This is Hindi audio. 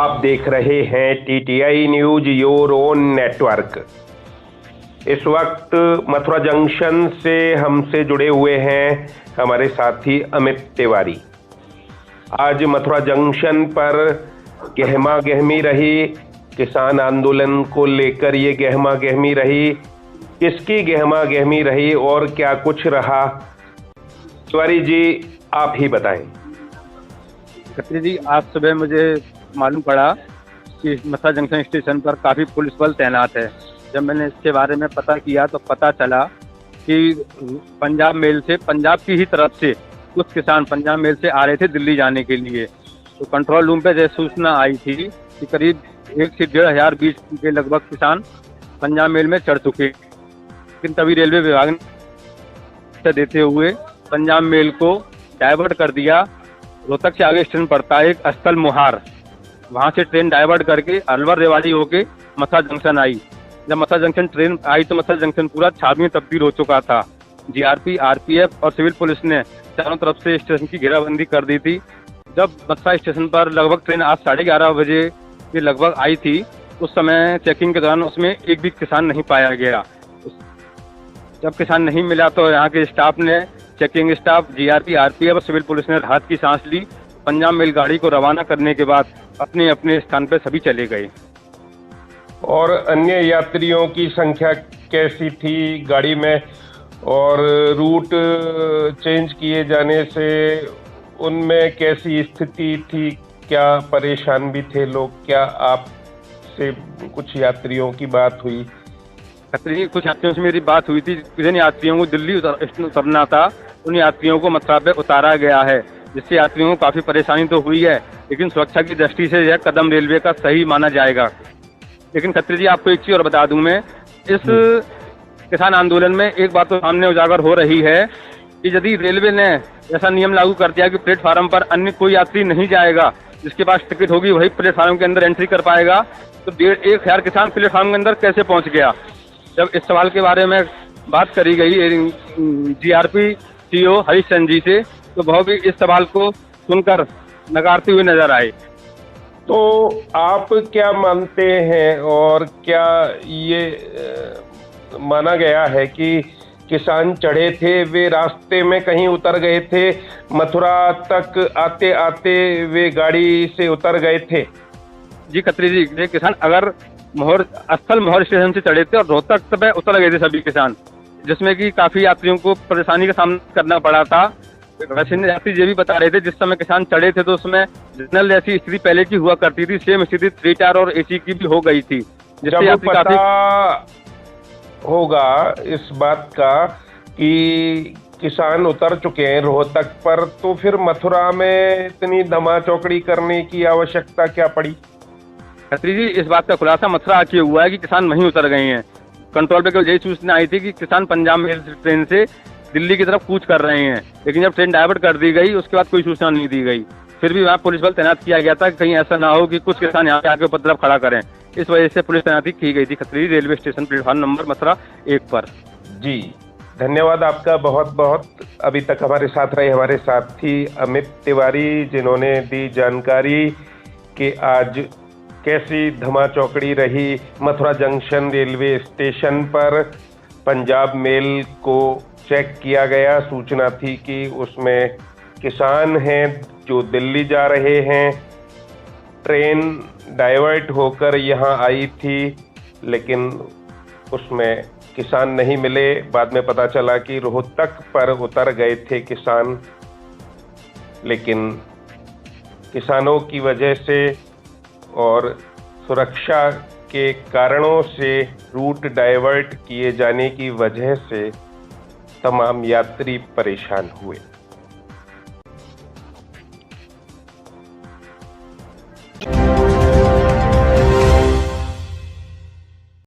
आप देख रहे हैं TTI news your own network. इस वक्त मथुरा जंक्शन से हमसे जुड़े हुए हैं हमारे साथी अमित तिवारी। आज मथुरा जंक्शन पर गहमा गहमी रही, किसान आंदोलन को लेकर ये गहमा गहमी रही, किसकी गहमा गहमी रही और क्या कुछ रहा, तिवारी जी आप ही बताएं। खत्री जी, आज सुबह मुझे मालूम पड़ा कि मथुरा जंक्शन स्टेशन पर काफ़ी पुलिस बल तैनात है। जब मैंने इसके बारे में पता किया तो पता चला कि पंजाब मेल से, पंजाब की ही तरफ से कुछ किसान पंजाब मेल से आ रहे थे दिल्ली जाने के लिए। तो कंट्रोल रूम पे जैसे सूचना आई थी कि करीब 1 से 1,500 बीच के लगभग किसान पंजाब मेल में चढ़ चुके, लेकिन तभी रेलवे विभाग ने देते हुए पंजाब मेल को डाइवर्ट कर दिया। रोहतक से आगे स्टेशन पड़ता है एक स्थल मोहार, वहाँ से ट्रेन डाइवर्ट करके अलवर रेवाड़ी होके मथुरा जंक्शन आई। जब मथुरा जंक्शन ट्रेन आई तो मथुरा जंक्शन पूरा छावनी में तब्दील हो चुका था। जीआरपी, आरपीएफ और सिविल पुलिस ने चारों तरफ से स्टेशन की घेराबंदी कर दी थी। जब मथुरा स्टेशन पर लगभग ट्रेन आज 11:30 बजे के लगभग आई थी, उस समय चेकिंग के दौरान उसमें एक भी किसान नहीं पाया गया। जब किसान नहीं मिला तो यहाँ के स्टाफ ने, चेकिंग स्टाफ, जीआरपी, आरपीएफ और सिविल पुलिस ने राहत की सांस ली। पंजाब मेल गाड़ी को रवाना करने के बाद अपने अपने स्थान पर सभी चले गए। और अन्य यात्रियों की संख्या कैसी थी गाड़ी में, और रूट चेंज किए जाने से उनमें कैसी स्थिति थी, क्या परेशान भी थे लोग? क्या आपसे कुछ यात्रियों की बात हुई? कुछ यात्रियों से मेरी बात हुई थी। जिन यात्रियों को दिल्ली उतरना था उन यात्रियों को मथुरा पे उतारा गया है, जिससे यात्रियों को काफ़ी परेशानी तो हुई है, लेकिन सुरक्षा की दृष्टि से यह कदम रेलवे का सही माना जाएगा। लेकिन खत्री जी, आपको एक चीज़ और बता दूं मैं, इस किसान आंदोलन में एक बात तो सामने उजागर हो रही है कि यदि रेलवे ने ऐसा नियम लागू कर दिया कि प्लेटफार्म पर अन्य कोई यात्री नहीं जाएगा, जिसके पास टिकट होगी वही प्लेटफार्म के अंदर एंट्री कर पाएगा, तो 1,500 किसान प्लेटफार्म के अंदर कैसे पहुँच गया? जब इस सवाल के बारे में बात करी गई जीआरपी सीओ हरिश्चंद्र जी से, तो वह भी इस सवाल को सुनकर नकारते हुए नजर आए। तो आप क्या मानते हैं, और क्या ये माना गया है कि किसान चढ़े थे वे रास्ते में कहीं उतर गए थे, मथुरा तक आते आते वे गाड़ी से उतर गए थे? जी खत्री जी, ये किसान अगर स्थल मोहर स्टेशन से चढ़े थे और रोहतक पे उतर गए थे सभी किसान, जिसमें कि काफी यात्रियों को परेशानी का सामना करना पड़ा था। वैसे यात्री ये भी बता रहे थे जिस समय किसान चढ़े थे तो उसमें जनरल जैसी स्थिति पहले की हुआ करती थी, सेम स्थिति 3 टायर और एसी की भी हो गई थी, जिससे यात्री पता होगा इस बात का कि किसान उतर चुके हैं रोहतक पर, तो फिर मथुरा में इतनी धमा चौकड़ी करने की आवश्यकता क्या पड़ी? खत्री जी, इस बात का खुलासा मथुरा आके हुआ है कि किसान वहीं उतर गए हैं। कंट्रोल पे यही सूचना आई थी कि किसान पंजाब मेल ट्रेन से दिल्ली की तरफ कूच कर रहे हैं, लेकिन जब ट्रेन डाइवर्ट कर दी गई उसके बाद कोई सूचना नहीं दी गई। फिर भी वहाँ पुलिस बल तैनात किया गया था, कहीं ऐसा ना हो कि कुछ किसान यहाँ पे आके उपद्रव खड़ा करें, इस वजह से पुलिस तैनाती की गई थी Khatri railway station platform number Mathura 1 पर। जी धन्यवाद आपका बहुत बहुत। अभी तक हमारे साथ रहे हमारे साथी अमित तिवारी, जिन्होंने दी जानकारी कि आज कैसी धमा चौकड़ी रही मथुरा जंक्शन रेलवे स्टेशन पर। पंजाब मेल को चेक किया गया, सूचना थी कि उसमें किसान हैं जो दिल्ली जा रहे हैं, ट्रेन डाइवर्ट होकर यहाँ आई थी, लेकिन उसमें किसान नहीं मिले। बाद में पता चला कि रोहतक पर उतर गए थे किसान, लेकिन किसानों की वजह से और सुरक्षा के कारणों से रूट डाइवर्ट किए जाने की वजह से तमाम यात्री परेशान हुए।